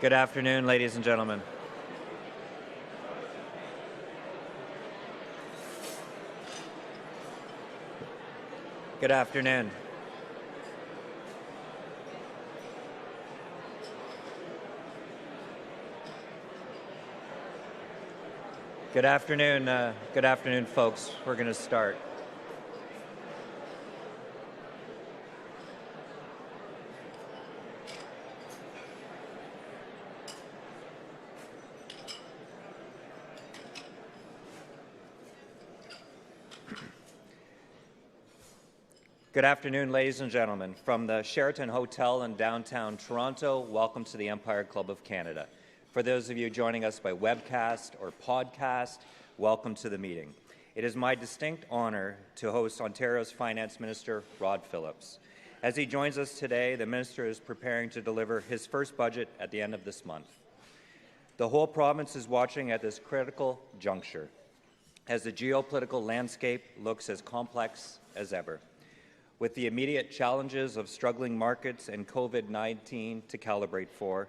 Good afternoon, ladies and gentlemen. Good afternoon. Good afternoon, folks. We're going to start. Good afternoon, ladies and gentlemen. From the Sheraton Hotel in downtown Toronto, welcome to the Empire Club of Canada. For those of you joining us by webcast or podcast, welcome to the meeting. It is my distinct honour to host Ontario's Finance Minister, Rod Phillips. As he joins us today, the Minister is preparing to deliver his first budget at the end of this month. The whole province is watching at this critical juncture, as the geopolitical landscape looks as complex as ever. With the immediate challenges of struggling markets and COVID-19 to calibrate for,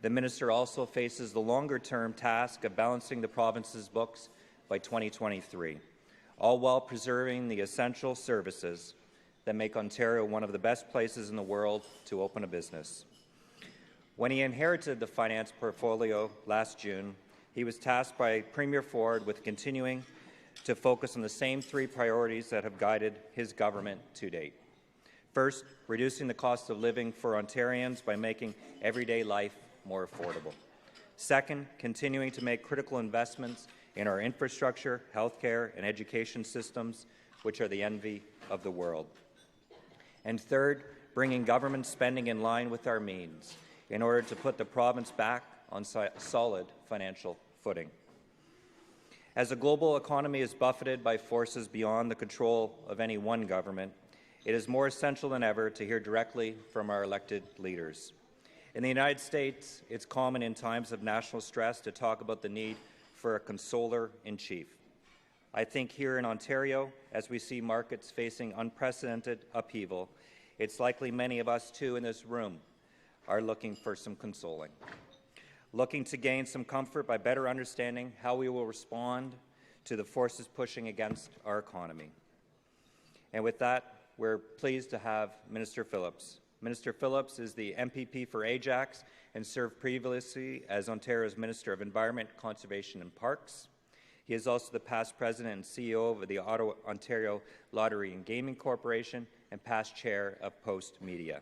the Minister also faces the longer-term task of balancing the province's books by 2023, all while preserving the essential services that make Ontario one of the best places in the world to open a business. When he inherited the finance portfolio last June, he was tasked by Premier Ford with continuing to focus on the same three priorities that have guided his government to date. First, reducing the cost of living for Ontarians by making everyday life more affordable. Second, continuing to make critical investments in our infrastructure, healthcare, and education systems, which are the envy of the world. And third, bringing government spending in line with our means in order to put the province back on solid financial footing. As the global economy is buffeted by forces beyond the control of any one government, it is more essential than ever to hear directly from our elected leaders. In the United States, it's common in times of national stress to talk about the need for a consoler-in-chief. I think here in Ontario, as we see markets facing unprecedented upheaval, it's likely many of us too in this room are looking for some consoling. Looking to gain some comfort by better understanding how we will respond to the forces pushing against our economy. And with that, we're pleased to have Minister Phillips. Minister Phillips is the MPP for Ajax and served previously as Ontario's Minister of Environment, Conservation and Parks. He is also the past president and CEO of the Ontario Lottery and Gaming Corporation and past chair of Post Media.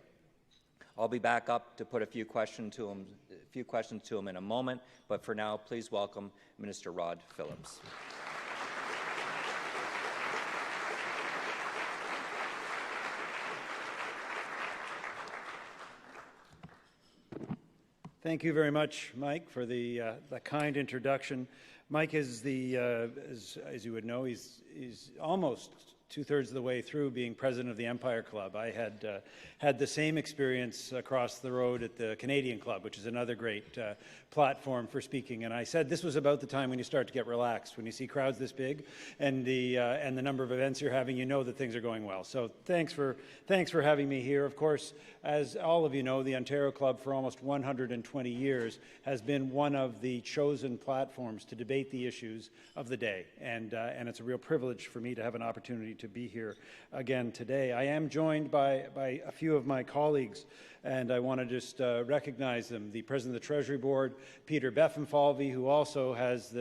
I'll be back up to put a few questions to him in a moment, but for now, please welcome Minister Rod Phillips. Thank you very much, Mike, for the kind introduction. Mike is as you would know, he's almost two-thirds of the way through being president of the Empire Club. I had the same experience across the road at the Canadian Club, which is another great platform for speaking. And I said this was about the time when you start to get relaxed. When you see crowds this big and the number of events you're having, you know that things are going well. So thanks for having me here. Of course, as all of you know, the Ontario Club for almost 120 years has been one of the chosen platforms to debate the issues of the day. And it's a real privilege for me to have an opportunity to be here again today. I am joined by a few of my colleagues, and I want to just recognize them. The President of the Treasury Board, Peter Beffenfalvy, who also has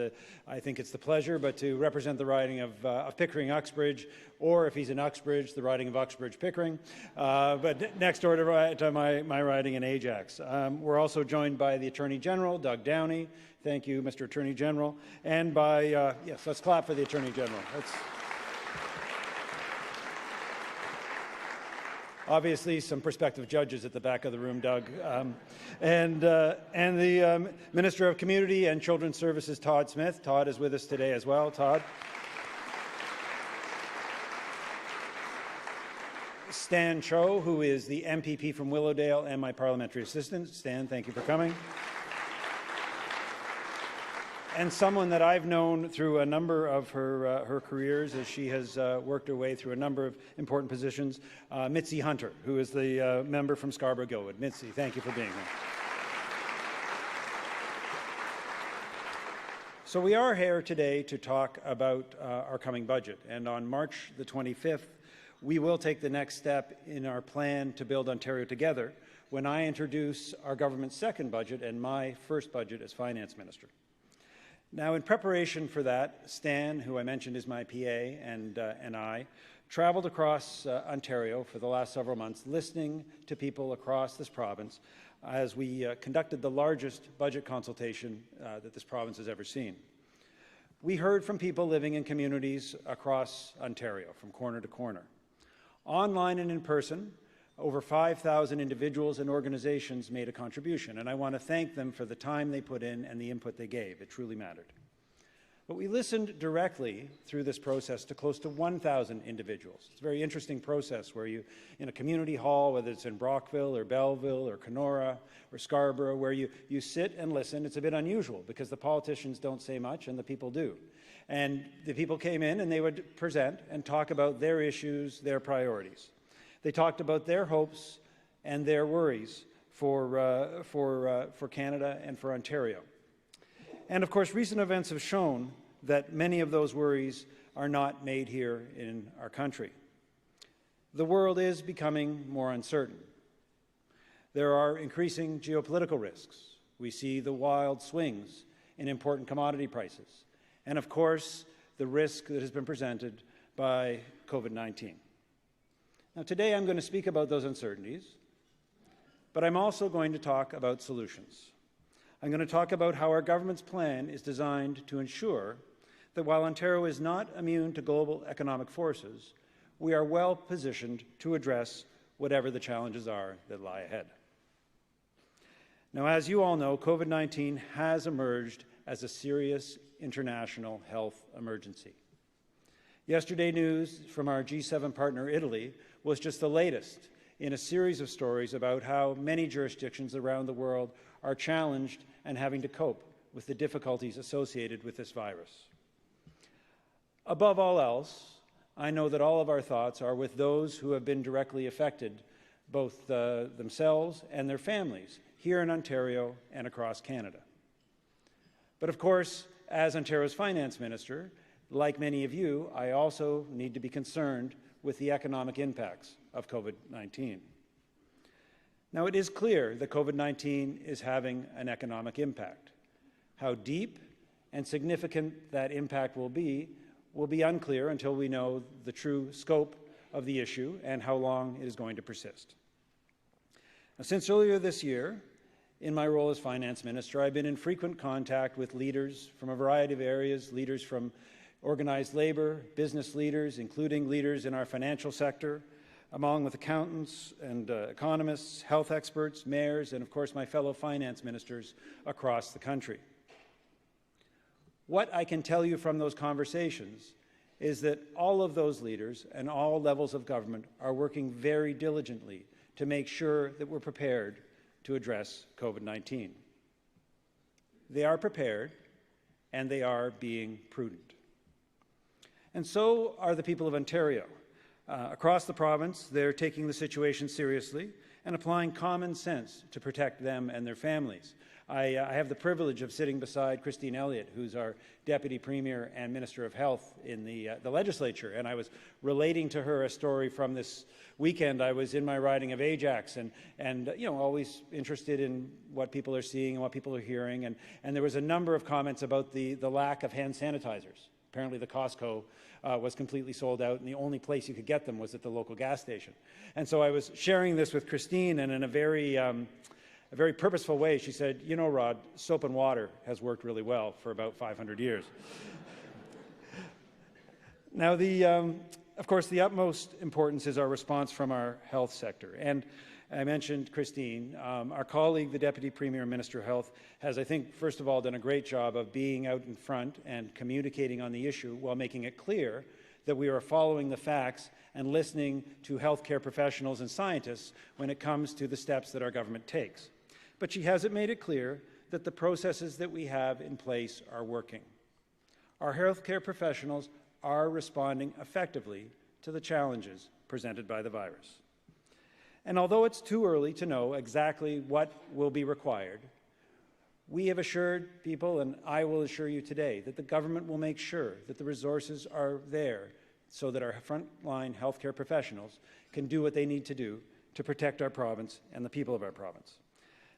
I think it's the pleasure, but to represent the riding of Pickering-Uxbridge, or if he's in Uxbridge, the riding of Uxbridge-Pickering, but next door to my riding in Ajax. We're also joined by the Attorney General, Doug Downey. Thank you, Mr. Attorney General. And by, yes, let's clap for the Attorney General. Obviously, some prospective judges at the back of the room, Doug. And the Minister of Community and Children's Services, Todd Smith. Todd is with us today as well. Todd. Stan Cho, who is the MPP from Willowdale and my parliamentary assistant. Stan, thank you for coming. And someone that I've known through a number of her careers as she has worked her way through a number of important positions, Mitzi Hunter, who is the member from Scarborough-Gilwood. Mitzi, thank you for being here. So we are here today to talk about our coming budget, and on March the 25th, we will take the next step in our plan to build Ontario together when I introduce our government's second budget and my first budget as Finance Minister. Now, in preparation for that, Stan, who I mentioned is my PA, and I traveled across Ontario for the last several months, listening to people across this province as we conducted the largest budget consultation that this province has ever seen. We heard from people living in communities across Ontario, from corner to corner. Online and in person, over 5,000 individuals and organizations made a contribution, and I want to thank them for the time they put in and the input they gave. It truly mattered. But we listened directly through this process to close to 1,000 individuals. It's a very interesting process where you, in a community hall, whether it's in Brockville or Belleville or Kenora or Scarborough, where you sit and listen. It's a bit unusual because the politicians don't say much and the people do. And the people came in and they would present and talk about their issues, their priorities. They talked about their hopes and their worries for Canada and for Ontario. And of course, recent events have shown that many of those worries are not made here in our country. The world is becoming more uncertain. There are increasing geopolitical risks. We see the wild swings in important commodity prices. And of course, the risk that has been presented by COVID-19. Now, today I'm going to speak about those uncertainties, but I'm also going to talk about solutions. I'm going to talk about how our government's plan is designed to ensure that while Ontario is not immune to global economic forces, we are well positioned to address whatever the challenges are that lie ahead. Now, as you all know, COVID-19 has emerged as a serious international health emergency. Yesterday, news from our G7 partner, Italy, was just the latest in a series of stories about how many jurisdictions around the world are challenged and having to cope with the difficulties associated with this virus. Above all else, I know that all of our thoughts are with those who have been directly affected, both themselves and their families, here in Ontario and across Canada. But of course, as Ontario's Finance Minister, like many of you, I also need to be concerned with the economic impacts of COVID-19. Now, it is clear that COVID-19 is having an economic impact. How deep and significant that impact will be unclear until we know the true scope of the issue and how long it is going to persist. Now, since earlier this year, in my role as Finance Minister, I've been in frequent contact with leaders from a variety of areas, leaders from organized labor, business leaders, including leaders in our financial sector, along with accountants and economists, health experts, mayors, and of course my fellow finance ministers across the country. What I can tell you from those conversations is that all of those leaders and all levels of government are working very diligently to make sure that we're prepared to address COVID-19. They are prepared and they are being prudent. And so are the people of Ontario. Across the province, they're taking the situation seriously and applying common sense to protect them and their families. I have the privilege of sitting beside Christine Elliott, who's our Deputy Premier and Minister of Health in the legislature, and I was relating to her a story from this weekend. I was in my riding of Ajax and you know, always interested in what people are seeing and what people are hearing, and there was a number of comments about the lack of hand sanitizers. Apparently the Costco was completely sold out, and the only place you could get them was at the local gas station. And so I was sharing this with Christine, and in a very purposeful way, she said, "You know, Rod, soap and water has worked really well for about 500 years." Now, of course, the utmost importance is our response from our health sector. And I mentioned Christine. Our colleague, the Deputy Premier and Minister of Health, has, I think, first of all, done a great job of being out in front and communicating on the issue while making it clear that we are following the facts and listening to healthcare professionals and scientists when it comes to the steps that our government takes. But she hasn't made it clear that the processes that we have in place are working. Our healthcare professionals are responding effectively to the challenges presented by the virus. And although it's too early to know exactly what will be required, We have assured people, and I will assure you today, that the government will make sure that the resources are there so that our frontline healthcare professionals can do what they need to do to protect our province and the people of our province.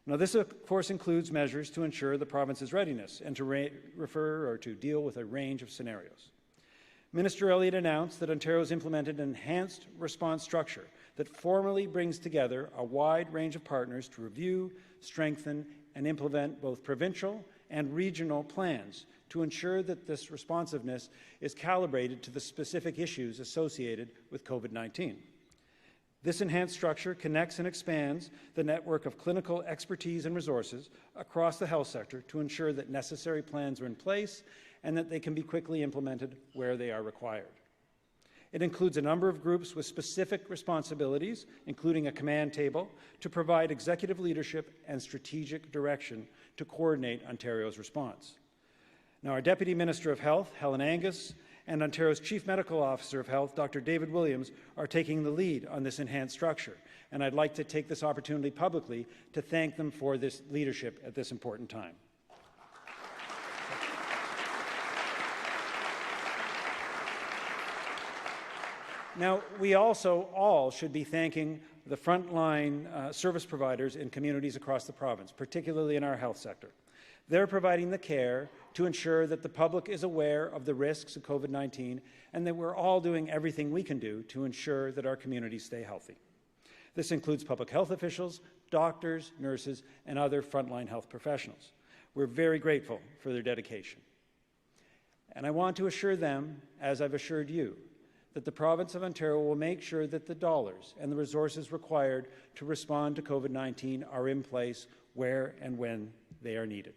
Now, this, of course, includes measures to ensure the province's readiness and to refer or to deal with a range of scenarios. Minister Elliott announced that Ontario has implemented an enhanced response structure that formally brings together a wide range of partners to review, strengthen, and implement both provincial and regional plans to ensure that this responsiveness is calibrated to the specific issues associated with COVID-19. This enhanced structure connects and expands the network of clinical expertise and resources across the health sector to ensure that necessary plans are in place and that they can be quickly implemented where they are required. It includes a number of groups with specific responsibilities, including a command table, to provide executive leadership and strategic direction to coordinate Ontario's response. Now, our Deputy Minister of Health, Helen Angus, and Ontario's Chief Medical Officer of Health, Dr. David Williams, are taking the lead on this enhanced structure, and I'd like to take this opportunity publicly to thank them for this leadership at this important time. Now, we also all should be thanking the frontline service providers in communities across the province, particularly in our health sector. They're providing the care to ensure that the public is aware of the risks of COVID-19 and that we're all doing everything we can do to ensure that our communities stay healthy. This includes public health officials, doctors, nurses, and other frontline health professionals. We're very grateful for their dedication. And I want to assure them, as I've assured you, that the province of Ontario will make sure that the dollars and the resources required to respond to COVID-19 are in place where and when they are needed.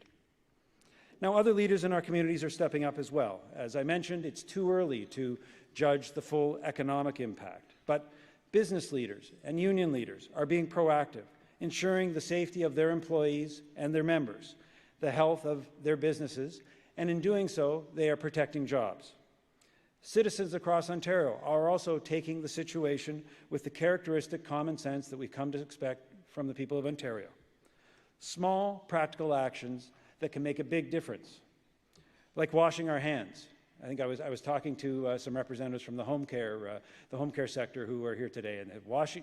Now, other leaders in our communities are stepping up as well. As I mentioned, it's too early to judge the full economic impact, but business leaders and union leaders are being proactive, ensuring the safety of their employees and their members, the health of their businesses, and in doing so, they are protecting jobs. Citizens across Ontario are also taking the situation with the characteristic common sense that we've come to expect from the people of Ontario. Small, practical actions that can make a big difference, like washing our hands. I think I was talking to some representatives from the home care sector who are here today, and wash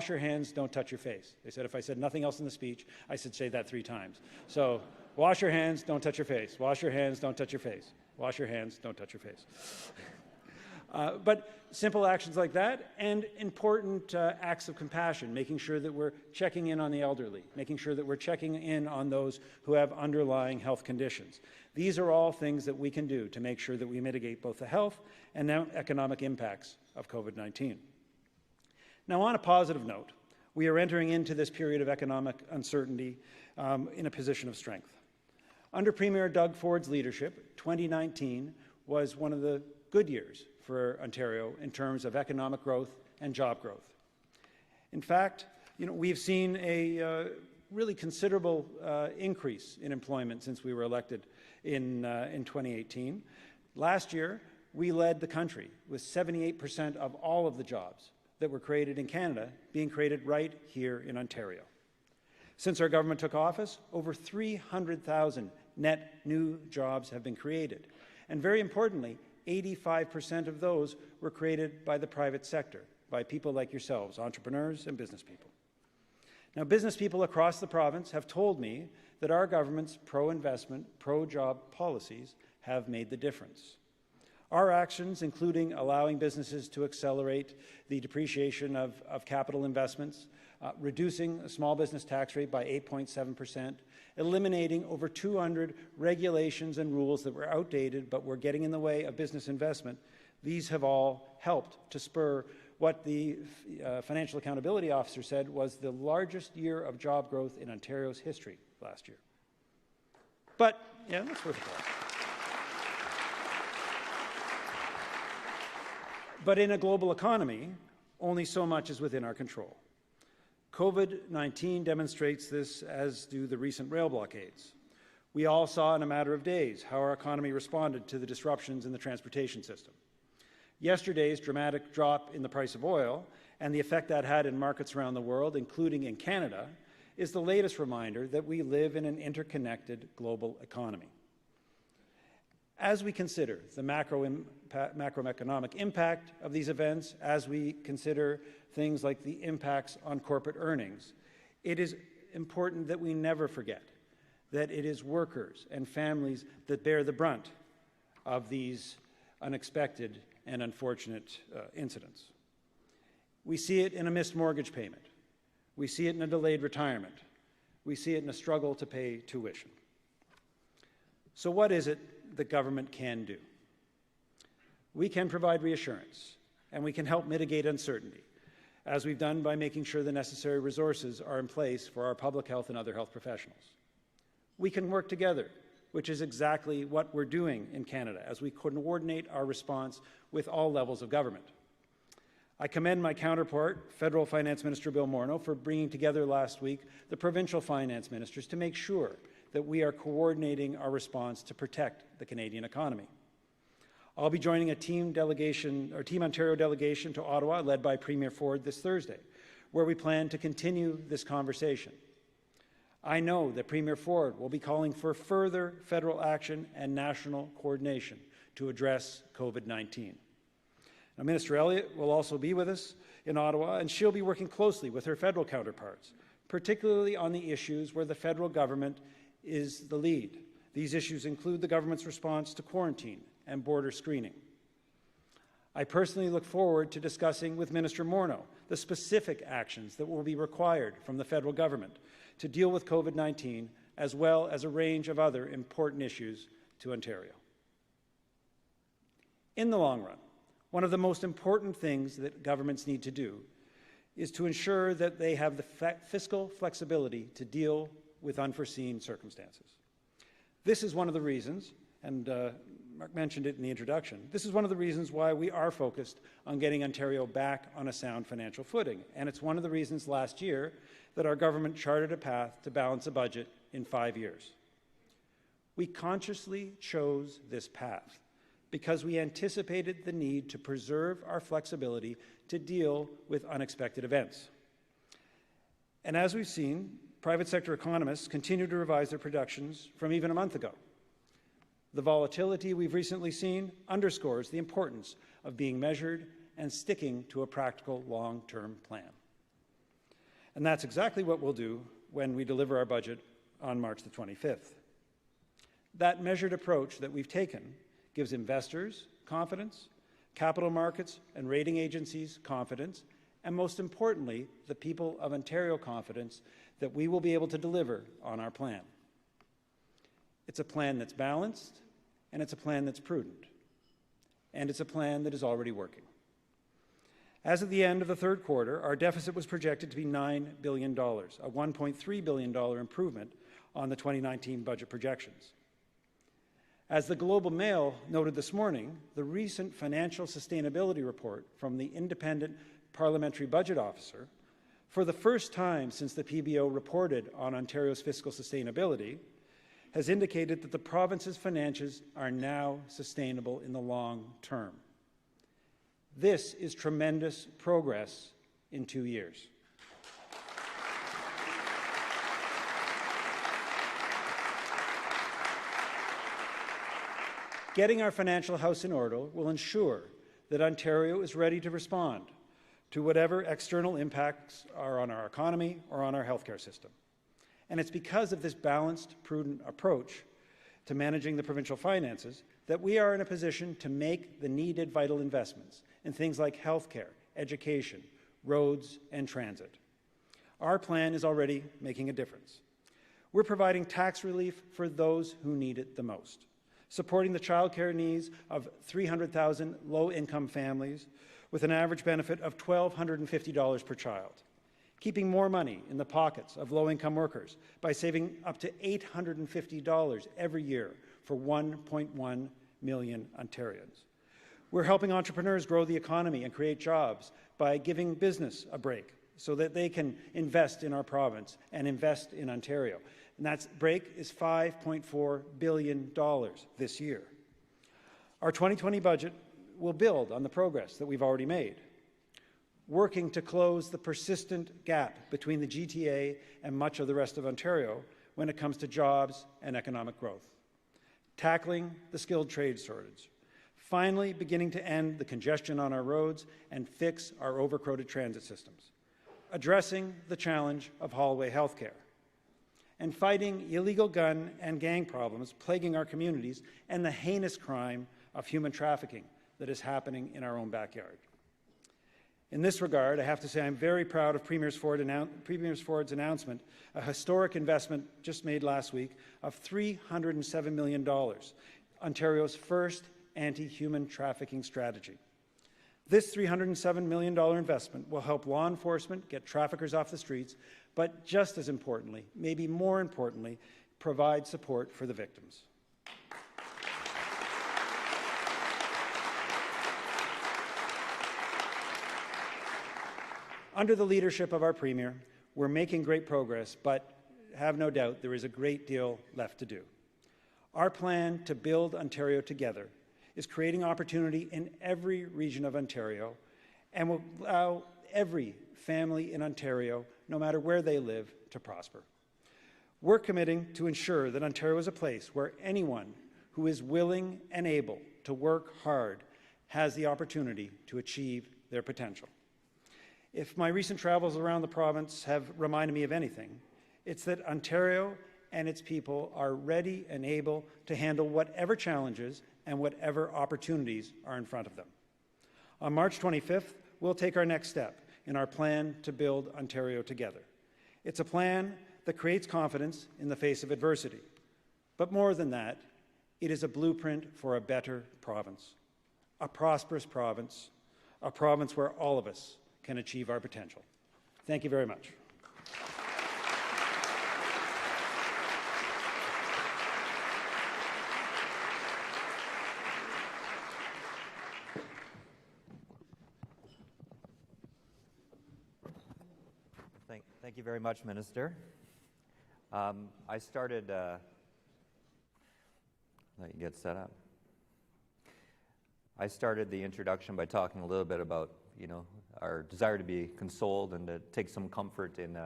your hands, don't touch your face. They said if I said nothing else in the speech, I should say that 3 times. So, wash your hands, don't touch your face. Wash your hands, don't touch your face. Wash your hands, don't touch your face. But simple actions like that and important acts of compassion, making sure that we're checking in on the elderly, making sure that we're checking in on those who have underlying health conditions. These are all things that we can do to make sure that we mitigate both the health and now economic impacts of COVID-19. Now, on a positive note, we are entering into this period of economic uncertainty in a position of strength. Under Premier Doug Ford's leadership, 2019 was one of the good years for Ontario in terms of economic growth and job growth. In fact, we've seen a really considerable increase in employment since we were elected in 2018. Last year, we led the country with 78% of all of the jobs that were created in Canada being created right here in Ontario. Since our government took office, over 300,000 net new jobs have been created. And very importantly, 85% of those were created by the private sector, by people like yourselves, entrepreneurs and business people. Now, business people across the province have told me that our government's pro-investment, pro-job policies have made the difference. Our actions, including allowing businesses to accelerate the depreciation of capital investments, reducing the small business tax rate by 8.7%, eliminating over 200 regulations and rules that were outdated but were getting in the way of business investment, these have all helped to spur what the Financial Accountability Officer said was the largest year of job growth in Ontario's history last year. But, yeah, that's worth it. But in a global economy, only so much is within our control. COVID-19 demonstrates this, as do the recent rail blockades. We all saw in a matter of days how our economy responded to the disruptions in the transportation system. Yesterday's dramatic drop in the price of oil and the effect that had in markets around the world, including in Canada, is the latest reminder that we live in an interconnected global economy. As we consider the macroeconomic impact of these events, as we consider things like the impacts on corporate earnings, it is important that we never forget that it is workers and families that bear the brunt of these unexpected and unfortunate incidents. We see it in a missed mortgage payment. We see it in a delayed retirement. We see it in a struggle to pay tuition. So what is it that government can do? We can provide reassurance, and we can help mitigate uncertainty, as we've done by making sure the necessary resources are in place for our public health and other health professionals. We can work together, which is exactly what we're doing in Canada, as we coordinate our response with all levels of government. I commend my counterpart, Federal Finance Minister Bill Morneau, for bringing together last week the provincial finance ministers to make sure that we are coordinating our response to protect the Canadian economy. I'll be joining a Team Ontario delegation to Ottawa, led by Premier Ford, this Thursday, where we plan to continue this conversation. I know that Premier Ford will be calling for further federal action and national coordination to address COVID-19. Now, Minister Elliott will also be with us in Ottawa, and she'll be working closely with her federal counterparts, particularly on the issues where the federal government is the lead. These issues include the government's response to quarantine and border screening. I personally look forward to discussing with Minister Morneau the specific actions that will be required from the federal government to deal with COVID-19, as well as a range of other important issues to Ontario. In the long run, one of the most important things that governments need to do is to ensure that they have the fiscal flexibility to deal with unforeseen circumstances. This is one of the reasons, and Mark mentioned it in the introduction, this is one of the reasons why we are focused on getting Ontario back on a sound financial footing. And it's one of the reasons last year that our government charted a path to balance a budget in 5 years. We consciously chose this path because we anticipated the need to preserve our flexibility to deal with unexpected events. And as we've seen, private sector economists continue to revise their projections from even a month ago. The volatility we've recently seen underscores the importance of being measured and sticking to a practical long-term plan. And that's exactly what we'll do when we deliver our budget on March the 25th. That measured approach that we've taken gives investors confidence, capital markets and rating agencies confidence, and most importantly, the people of Ontario confidence that we will be able to deliver on our plan. It's a plan that's balanced, and it's a plan that's prudent, and it's a plan that is already working. As of the end of the third quarter, our deficit was projected to be $9 billion, a $1.3 billion improvement on the 2019 budget projections. As the Globe and Mail noted this morning, the recent financial sustainability report from the independent parliamentary budget officer, for the first time since the PBO reported on Ontario's fiscal sustainability, has indicated that the province's finances are now sustainable in the long term. This is tremendous progress in 2 years. Getting our financial house in order will ensure that Ontario is ready to respond to whatever external impacts are on our economy or on our healthcare system. And it's because of this balanced, prudent approach to managing the provincial finances that we are in a position to make the needed vital investments in things like healthcare, education, roads, and transit. Our plan is already making a difference. We're providing tax relief for those who need it the most, supporting the childcare needs of 300,000 low-income families with an average benefit of $1,250 per child, keeping more money in the pockets of low-income workers by saving up to $850 every year for 1.1 million Ontarians. We're helping entrepreneurs grow the economy and create jobs by giving business a break so that they can invest in our province and invest in Ontario. And that break is $5.4 billion this year. Our 2020 budget will build on the progress that we've already made. working to close the persistent gap between the GTA and much of the rest of Ontario when it comes to jobs and economic growth, tackling the skilled trade shortage, finally beginning to end the congestion on our roads and fix our overcrowded transit systems, addressing the challenge of hallway healthcare, and fighting illegal gun and gang problems plaguing our communities and the heinous crime of human trafficking that is happening in our own backyard. In this regard, I have to say I'm very proud of Premier Ford's announcement, a historic investment just made last week of $307 million, Ontario's first anti-human trafficking strategy. This $307 million investment will help law enforcement get traffickers off the streets, but just as importantly, maybe more importantly, provide support for the victims. Under the leadership of our Premier, we're making great progress, but have no doubt there is a great deal left to do. Our plan to build Ontario together is creating opportunity in every region of Ontario and will allow every family in Ontario, no matter where they live, to prosper. We're committing to ensure that Ontario is a place where anyone who is willing and able to work hard has the opportunity to achieve their potential. If my recent travels around the province have reminded me of anything, it's that Ontario and its people are ready and able to handle whatever challenges and whatever opportunities are in front of them. On March 25th, we'll take our next step in our plan to build Ontario together. It's a plan that creates confidence in the face of adversity. But more than that, it is a blueprint for a better province, a prosperous province, a province where all of us can achieve our potential. Thank you very much. Thank you very much, Minister. I started, let you get set up. I started the introduction by talking a little bit about, our desire to be consoled and to take some comfort in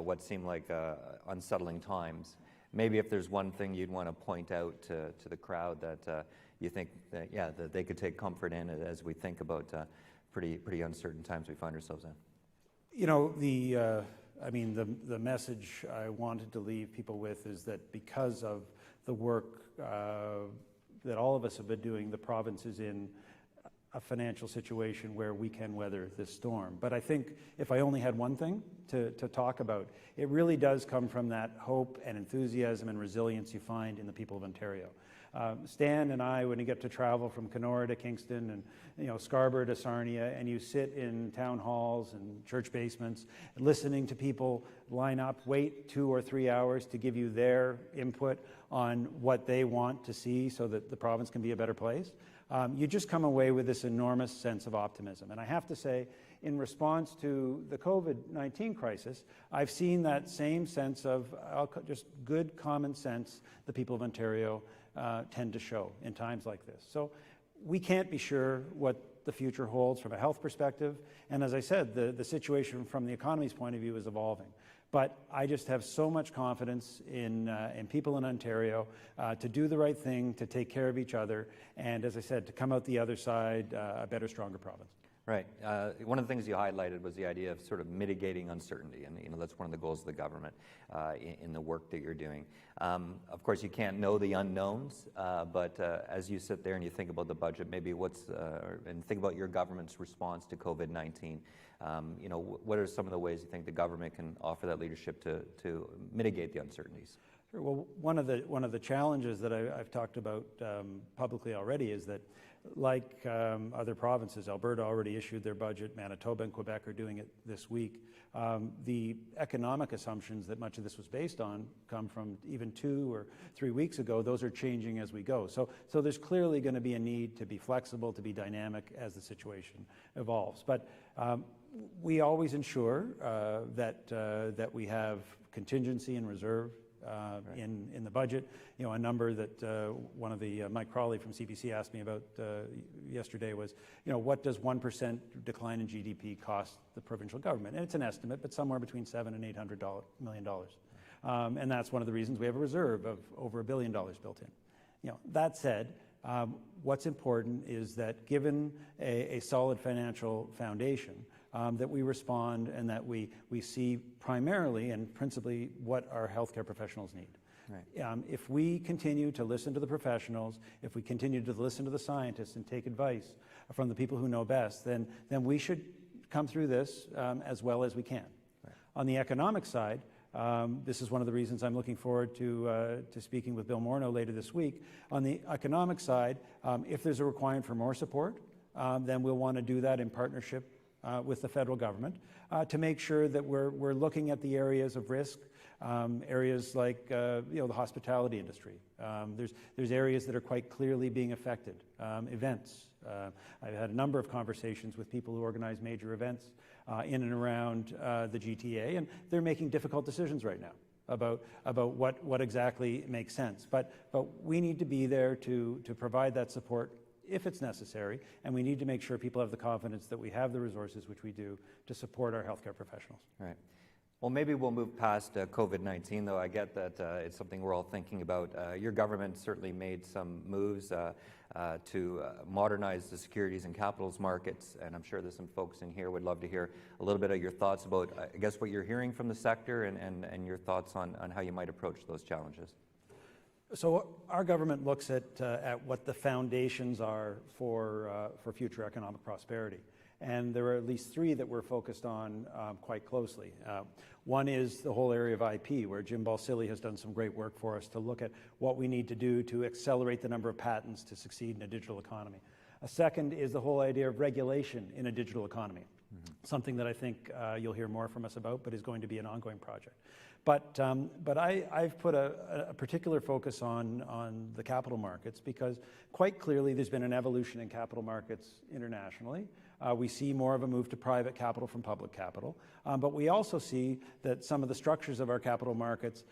what seemed like unsettling times. Maybe if there's one thing you'd want to point out to the crowd that you think that, that they could take comfort in as we think about pretty uncertain times we find ourselves in. The message I wanted to leave people with is that because of the work that all of us have been doing, the province is in a financial situation where we can weather this storm. But I think if I only had one thing to talk about, it really does come from that hope and enthusiasm and resilience you find in the people of Ontario. Stan and I, when we get to travel from Kenora to Kingston and Scarborough to Sarnia, and you sit in town halls and church basements, listening to people line up, wait 2 or 3 hours to give you their input on what they want to see so that the province can be a better place, you just come away with this enormous sense of optimism. And I have to say, in response to the COVID-19 crisis, I've seen that same sense of just good common sense the people of Ontario tend to show in times like this. So we can't be sure what the future holds from a health perspective. And as I said, the situation from the economy's point of view is evolving. But I just have so much confidence in people in Ontario to do the right thing, to take care of each other, and as I said, to come out the other side a better, stronger province. Right. One of the things you highlighted was the idea of sort of mitigating uncertainty, and that's one of the goals of the government in the work that you're doing. Of course, you can't know the unknowns, but as you sit there and you think about the budget, maybe and think about your government's response to COVID-19, what are some of the ways you think the government can offer that leadership to mitigate the uncertainties? Sure. Well, one of the challenges that I've talked about publicly already is that, like other provinces, Alberta already issued their budget, Manitoba and Quebec are doing it this week. The economic assumptions that much of this was based on come from even 2 or 3 weeks ago. Those are changing as we go. So there's clearly going to be a need to be flexible, to be dynamic as the situation evolves. But we always ensure that we have contingency and reserve in the budget. You know, a number that one of the Mike Crawley from CBC asked me about yesterday was, you know, what does 1% decline in GDP cost the provincial government? And it's an estimate, but somewhere between $700 and $800 million. And that's one of the reasons we have a reserve of over $1 billion built in. You know, that said, what's important is that given a solid financial foundation, that we respond and that we see primarily and principally what our healthcare professionals need. Right. If we continue to listen to the professionals, if we continue to listen to the scientists and take advice from the people who know best, then we should come through this as well as we can. Right. On the economic side, this is one of the reasons I'm looking forward to speaking with Bill Morneau later this week. On the economic side, if there's a requirement for more support, then we'll want to do that in partnership with the federal government to make sure that we're looking at the areas of risk, areas like you know, the hospitality industry. There's areas that are quite clearly being affected. Events. I've had a number of conversations with people who organize major events in and around the GTA, and they're making difficult decisions right now about what exactly makes sense. But we need to be there to provide that support if it's necessary, and we need to make sure people have the confidence that we have the resources, which we do, to support our healthcare professionals. Right. Well, maybe we'll move past COVID-19, though. I get that it's something we're all thinking about. Your government certainly made some moves to modernize the securities and capitals markets, and I'm sure there's some folks in here would love to hear a little bit of your thoughts about, I guess, what you're hearing from the sector and your thoughts on how you might approach those challenges. So our government looks at what the foundations are for future economic prosperity. And there are at least three that we're focused on quite closely. One is the whole area of IP, where Jim Balsillie has done some great work for us to look at what we need to do to accelerate the number of patents to succeed in a digital economy. A second is the whole idea of regulation in a digital economy, something that I think you'll hear more from us about, but is going to be an ongoing project. But I've put a particular focus on the capital markets because quite clearly there's been an evolution in capital markets internationally. We see more of a move to private capital from public capital, but we also see that some of the structures of our capital markets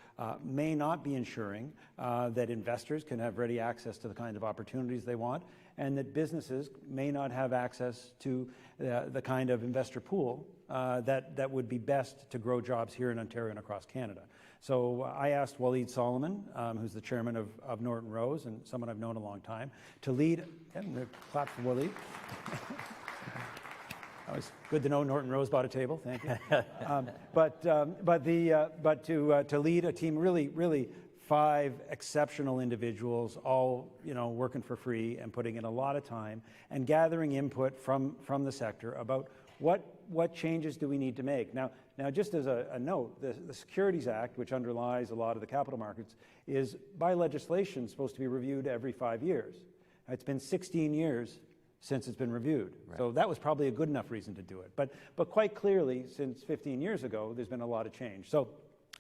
may not be ensuring that investors can have ready access to the kind of opportunities they want, and that businesses may not have access to the kind of investor pool that would be best to grow jobs here in Ontario and across Canada. So I asked Waleed Solomon, who's the chairman of Norton Rose and someone I've known a long time, to lead, and clap for Waleed. It's good to know Norton Rose bought a table, thank you. But to lead a team, really 5 exceptional individuals, all working for free and putting in a lot of time and gathering input from the sector about what changes do we need to make. Now just as a note, the Securities Act, which underlies a lot of the capital markets, is by legislation supposed to be reviewed every 5 years. It's been 16 years since it's been reviewed. Right. So that was probably a good enough reason to do it. But quite clearly, since 15 years ago, there's been a lot of change. So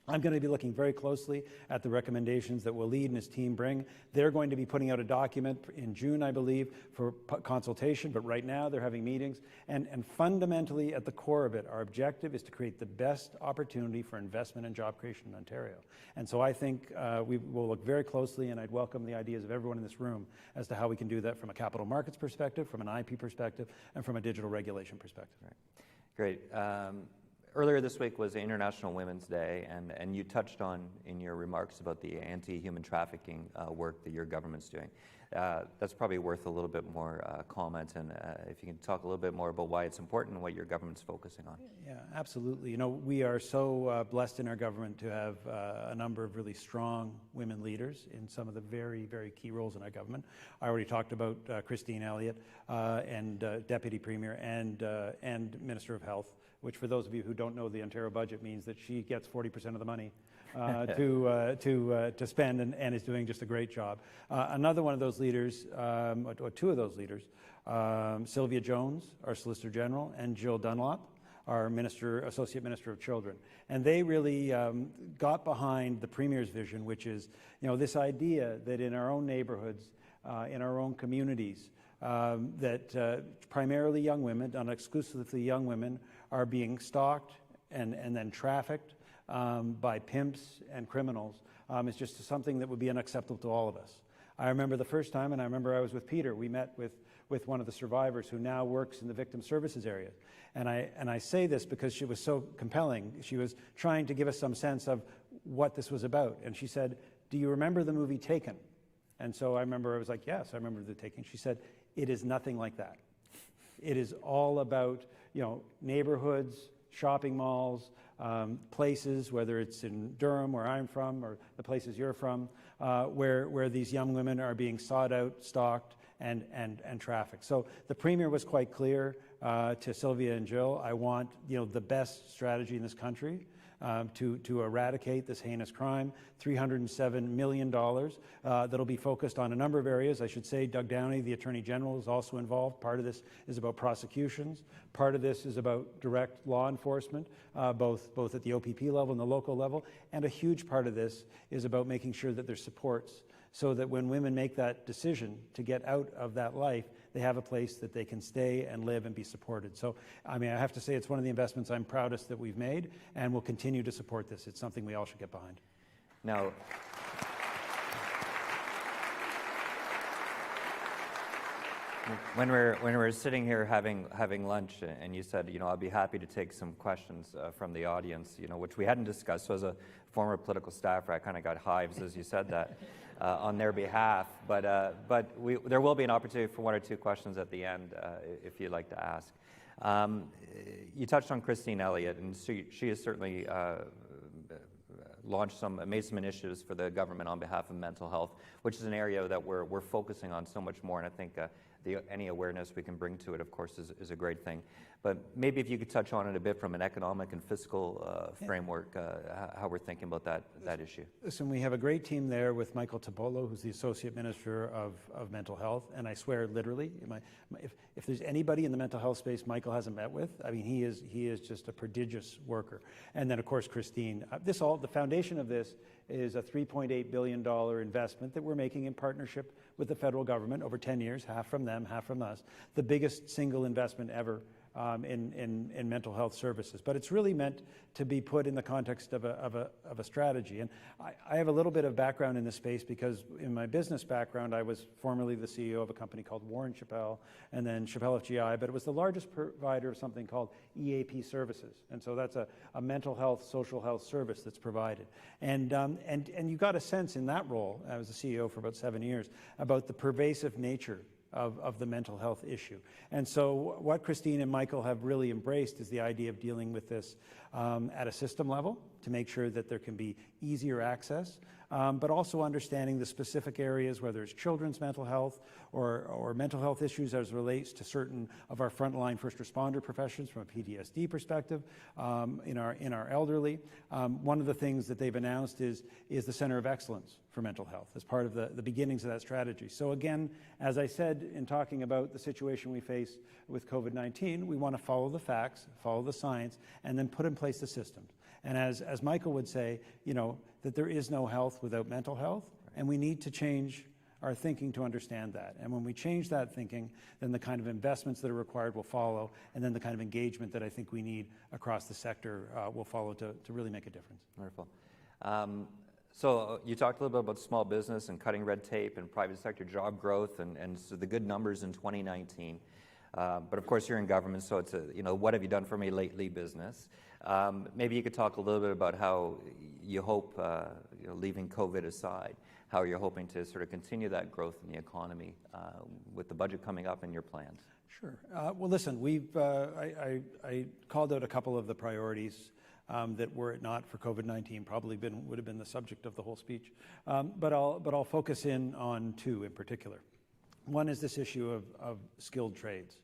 I'm going to be looking very closely at the recommendations that Waleed and his team bring. They're going to be putting out a document in June, I believe, for consultation, but right now they're having meetings. And fundamentally, at the core of it, our objective is to create the best opportunity for investment and job creation in Ontario. And so I think we will look very closely, and I'd welcome the ideas of everyone in this room as to how we can do that from a capital markets perspective, from an IP perspective, and from a digital regulation perspective. Right. Great. Earlier this week was International Women's Day, and you touched on in your remarks about the anti-human trafficking work that your government's doing. That's probably worth a little bit more comment, and if you can talk a little bit more about why it's important and what your government's focusing on. Yeah, absolutely. We are so blessed in our government to have a number of really strong women leaders in some of the very, very key roles in our government. I already talked about Christine Elliott and Deputy Premier and Minister of Health, which for those of you who don't know the Ontario budget means that she gets 40% of the money to spend and is doing just a great job. Another one of those leaders, or two of those leaders, Sylvia Jones, our Solicitor General, and Jill Dunlop, our Associate Minister of Children. And they really got behind the Premier's vision, which is this idea that in our own neighborhoods, in our own communities, that primarily young women, not exclusively young women, are being stalked and then trafficked by pimps and criminals is just something that would be unacceptable to all of us. I remember the first time, and I remember I was with Peter. We met with one of the survivors who now works in the victim services area. And I say this because she was so compelling. She was trying to give us some sense of what this was about. And she said, "Do you remember the movie Taken?" And so I remember, I was like, "Yes, I remember the Taken." She said, "It is nothing like that. It is all about, neighborhoods, shopping malls, places, whether it's in Durham, where I'm from, or the places you're from, where these young women are being sought out, stalked, and trafficked." So the Premier was quite clear to Sylvia and Jill. I want the best strategy in this country to eradicate this heinous crime. $307 million that'll be focused on a number of areas. I should say Doug Downey, the Attorney General, is also involved. Part of this is about prosecutions. Part of this is about direct law enforcement, both at the OPP level and the local level. And a huge part of this is about making sure that there's supports, so that when women make that decision to get out of that life, they have a place that they can stay and live and be supported. So, I have to say it's one of the investments I'm proudest that we've made, and we'll continue to support this. It's something we all should get behind. Now, when we're sitting here having lunch, and you said, I'll be happy to take some questions from the audience, which we hadn't discussed. So as a former political staffer, I kind of got hives as you said that on their behalf. But there will be an opportunity for one or two questions at the end if you'd like to ask. You touched on Christine Elliott, and she has certainly made some initiatives for the government on behalf of mental health, which is an area that we're focusing on so much more, and I think any awareness we can bring to it, of course, is a great thing. But maybe if you could touch on it a bit from an economic and fiscal framework, how we're thinking about that issue. Listen, we have a great team there with Michael Topolo, who's the Associate Minister of Mental Health, and I swear, literally, if there's anybody in the mental health space Michael hasn't met with, he is just a prodigious worker. And then, of course, Christine. The foundation of this is a $3.8 billion investment that we're making in partnership with the federal government over 10 years, half from them, half from us, the biggest single investment ever in mental health services. But it's really meant to be put in the context of a strategy. And I have a little bit of background in this space because in my business background, I was formerly the CEO of a company called Warren Chappell and then Chappell FGI, but it was the largest provider of something called EAP services. And so that's a mental health, social health service that's provided. And you got a sense in that role, I was the CEO for about 7 years, about the pervasive nature of the mental health issue. And so what Christine and Michael have really embraced is the idea of dealing with this at a system level to make sure that there can be easier access, but also understanding the specific areas, whether it's children's mental health or mental health issues as relates to certain of our frontline first responder professions from a PTSD perspective, in our elderly. One of the things that they've announced is the Center of Excellence for Mental Health as part of the beginnings of that strategy. So again, as I said in talking about the situation we face with COVID-19, we want to follow the facts, follow the science, and then put in place the systems. And as Michael would say, that there is no health without mental health, and we need to change our thinking to understand that. And when we change that thinking, then the kind of investments that are required will follow, and then the kind of engagement that I think we need across the sector will follow to really make a difference. Wonderful. So you talked a little bit about small business and cutting red tape and private sector job growth and so the good numbers in 2019. But of course you're in government, so it's what have you done for me lately business. Maybe you could talk a little bit about how you hope, leaving COVID aside, how you're hoping to sort of continue that growth in the economy with the budget coming up and your plans. Sure. Well, listen, I called out a couple of the priorities that were it not for COVID-19 probably would have been the subject of the whole speech. But I'll focus in on two in particular. One is this issue of skilled trades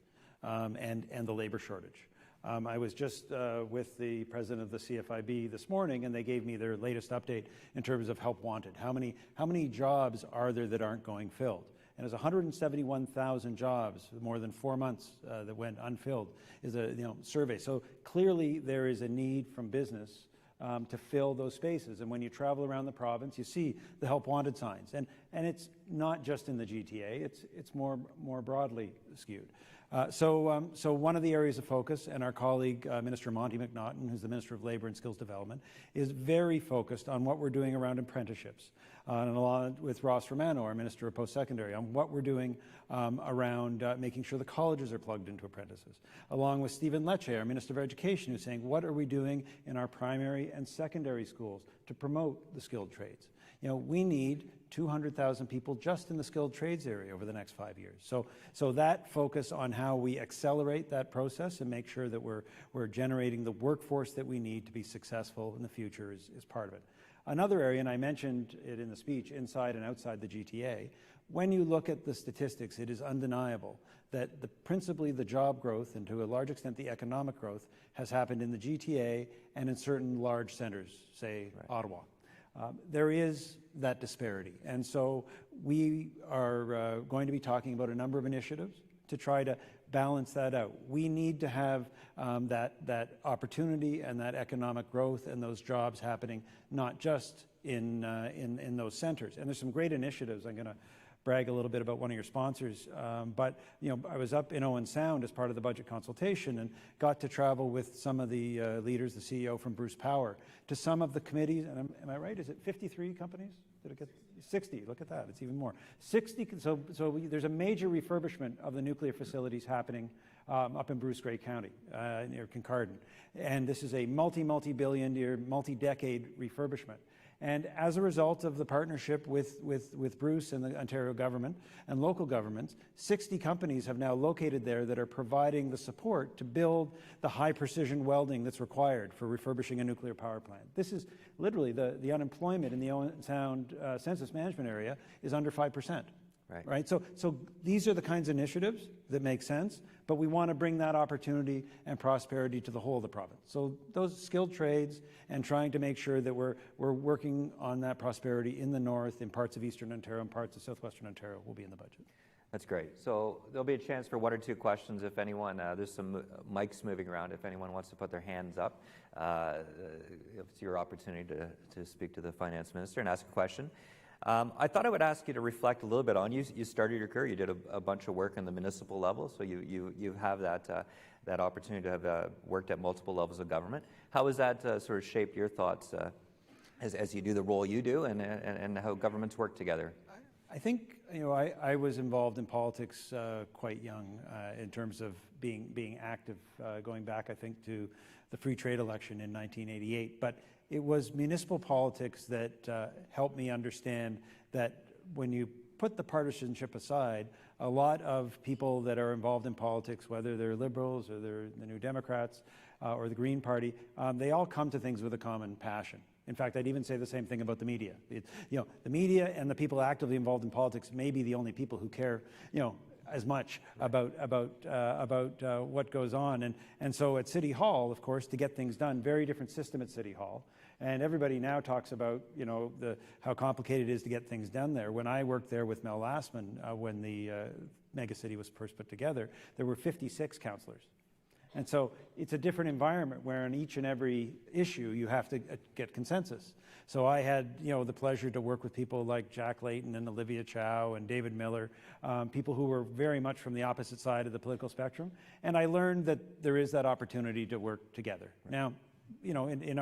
and the labor shortage. I was just with the president of the CFIB this morning, and they gave me their latest update in terms of help wanted. How many jobs are there that aren't going filled? And it was 171,000 jobs, more than 4 months that went unfilled, is a survey. So clearly there is a need from business to fill those spaces. And when you travel around the province, you see the help wanted signs. And it's not just in the GTA, it's more broadly skewed. So one of the areas of focus, and our colleague, Minister Monty McNaughton, who's the Minister of Labour and Skills Development, is very focused on what we're doing around apprenticeships, and along with Ross Romano, our Minister of Post-Secondary, on what we're doing around making sure the colleges are plugged into apprentices, along with Stephen Lecce, our Minister of Education, who's saying, what are we doing in our primary and secondary schools to promote the skilled trades? You know, we need 200,000 people just in the skilled trades area over the next 5 years. So that focus on how we accelerate that process and make sure that we're generating the workforce that we need to be successful in the future is part of it. Another area, and I mentioned it in the speech, inside and outside the GTA, when you look at the statistics, it is undeniable that principally the job growth and to a large extent the economic growth has happened in the GTA and in certain large centres, say Ottawa. There is that disparity, and so we are going to be talking about a number of initiatives to try to balance that out. We need to have that opportunity and that economic growth and those jobs happening not just in those centres. And there's some great initiatives. I'm going to brag a little bit about one of your sponsors, but you know, I was up in Owen Sound as part of the budget consultation and got to travel with some of the leaders, the CEO from Bruce Power, to some of the committees. And am I right? Is it 53 companies? Did it get 60? Look at that. It's even more. 60. So there's a major refurbishment of the nuclear facilities happening up in Bruce Grey County near Kincardine, and this is a multi-billion-year, multi-decade refurbishment. And as a result of the partnership with Bruce and the Ontario government and local governments, 60 companies have now located there that are providing the support to build the high-precision welding that's required for refurbishing a nuclear power plant. This is literally the unemployment in the Owen Sound census management area is under 5%. Right? So these are the kinds of initiatives that make sense, but we want to bring that opportunity and prosperity to the whole of the province. So those skilled trades and trying to make sure that we're working on that prosperity in the north, in parts of Eastern Ontario and parts of Southwestern Ontario will be in the budget. That's great. So there'll be a chance for one or two questions if anyone, there's some mics moving around, if anyone wants to put their hands up. It's your opportunity to speak to the Finance Minister and ask a question. I thought I would ask you to reflect a little bit on, you started your career, you did a bunch of work on the municipal level, so you have that opportunity to have worked at multiple levels of government. How has that sort of shaped your thoughts as you do the role you do and how governments work together? I think, you know, I was involved in politics quite young in terms of being active, going back, I think, to the free trade election in 1988. But it was municipal politics that helped me understand that when you put the partisanship aside, a lot of people that are involved in politics, whether they're Liberals or they're the New Democrats or the Green Party, they all come to things with a common passion. In fact, I'd even say the same thing about the media. The media and the people actively involved in politics may be the only people who care, as much about what goes on. And so at City Hall, of course, to get things done, very different system at City Hall. And everybody now talks about, how complicated it is to get things done there. When I worked there with Mel Lastman, when the megacity was first put together, there were 56 councillors. And so it's a different environment where on each and every issue you have to get consensus. So I had, the pleasure to work with people like Jack Layton and Olivia Chow and David Miller, people who were very much from the opposite side of the political spectrum. And I learned that there is that opportunity to work together. Right. Now, in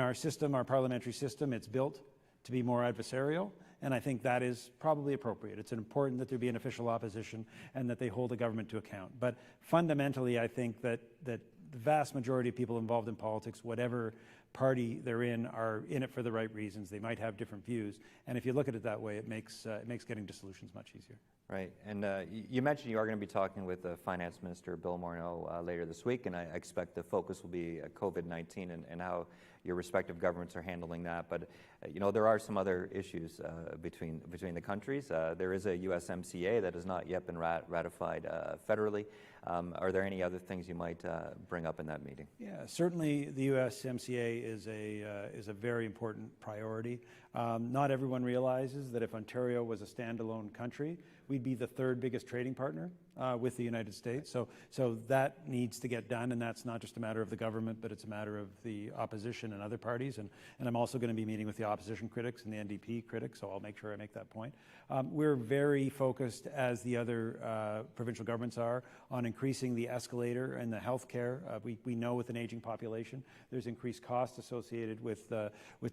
our system, our parliamentary system, it's built to be more adversarial. And I think that is probably appropriate. It's important that there be an official opposition and that they hold the government to account. But fundamentally, I think that the vast majority of people involved in politics, whatever party they're in, are in it for the right reasons. They might have different views. And if you look at it that way, it makes getting to solutions much easier. Right. And you mentioned you are going to be talking with Finance Minister Bill Morneau later this week, and I expect the focus will be COVID-19 and how your respective governments are handling that. But, there are some other issues between the countries. There is a USMCA that has not yet been ratified federally. Are there any other things you might bring up in that meeting? Yeah, certainly the USMCA is a very important priority. Not everyone realizes that if Ontario was a standalone country, we'd be the third biggest trading partner with the United States. So that needs to get done, and that's not just a matter of the government, but it's a matter of the opposition and other parties. And I'm also going to be meeting with the opposition critics and the NDP critics, so I'll make sure I make that point. We're very focused, as the other provincial governments are, on increasing the escalator and the health care. We know with an aging population, there's increased costs associated with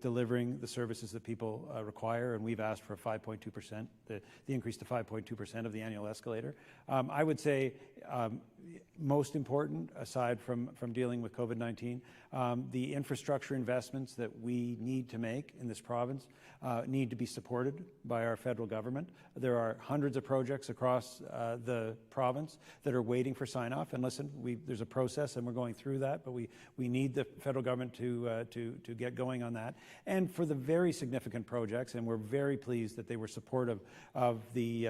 delivering the services that people require, and we've asked for a 5.2%, the increase to 5.2% of the annual escalator. I would say most important, aside from dealing with COVID-19, the infrastructure investments that we need to make in this province need to be supported by our federal government. There are hundreds of projects across the province that are waiting for sign-off. And listen, there's a process, and we're going through that, but we need the federal government to get going on that. And for the very significant projects, and we're very pleased that they were supportive of the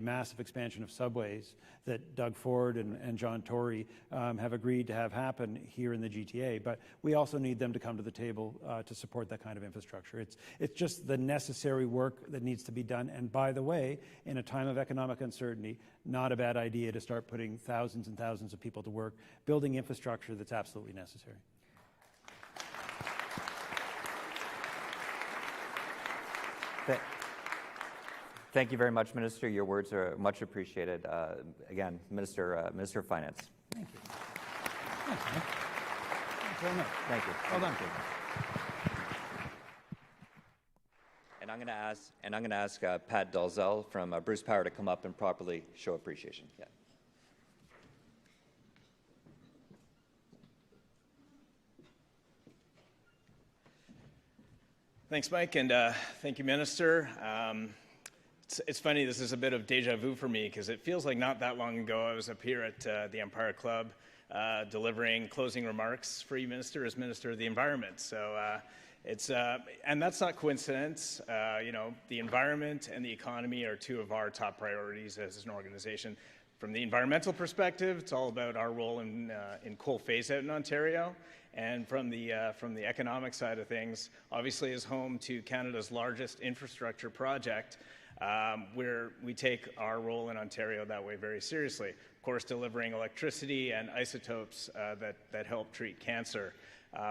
massive expansion of subways that Doug Ford and John Tory have agreed to have happen here in the GTA. But we also need them to come to the table to support that kind of infrastructure. It's just the necessary work that needs to be done. And by the way, in a time of economic uncertainty, not a bad idea to start putting thousands and thousands of people to work, building infrastructure that's absolutely necessary. Thank you very much, Minister. Your words are much appreciated. Again, Minister of Finance. Thank you. Thanks, Mike. Thanks very much. Thank you. Well done. And I'm going to ask Pat Dalzell from Bruce Power to come up and properly show appreciation. Yeah. Thanks, Mike, and thank you, Minister. It's funny, this is a bit of deja vu for me because it feels like not that long ago I was up here at the Empire Club delivering closing remarks for you, Minister, as Minister of the Environment. So and that's not coincidence. The environment and the economy are two of our top priorities as an organization. From the environmental perspective, it's all about our role in coal phase-out in Ontario. And from the economic side of things, obviously as home to Canada's largest infrastructure project, where we take our role in Ontario that way very seriously. Of course, delivering electricity and isotopes that help treat cancer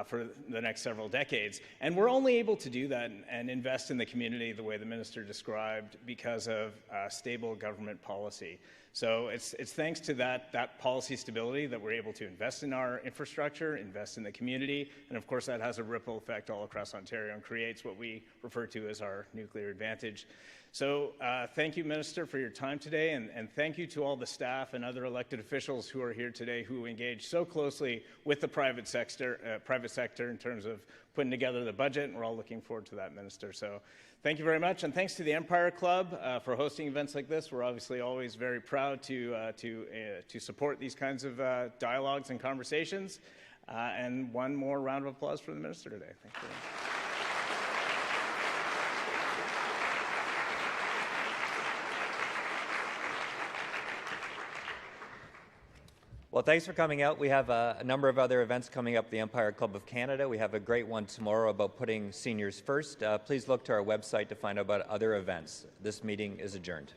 for the next several decades. And we're only able to do that and invest in the community the way the Minister described because of stable government policy. So it's thanks to that policy stability that we're able to invest in our infrastructure, invest in the community, and of course that has a ripple effect all across Ontario and creates what we refer to as our nuclear advantage. So thank you, Minister, for your time today, and thank you to all the staff and other elected officials who are here today who engage so closely with the private sector in terms of putting together the budget, and we're all looking forward to that, Minister. So thank you very much, and thanks to the Empire Club for hosting events like this. We're obviously always very proud to support these kinds of dialogues and conversations. And one more round of applause for the Minister today. Thank you. Well, thanks for coming out. We have a number of other events coming up at the Empire Club of Canada. We have a great one tomorrow about putting seniors first. Please look to our website to find out about other events. This meeting is adjourned.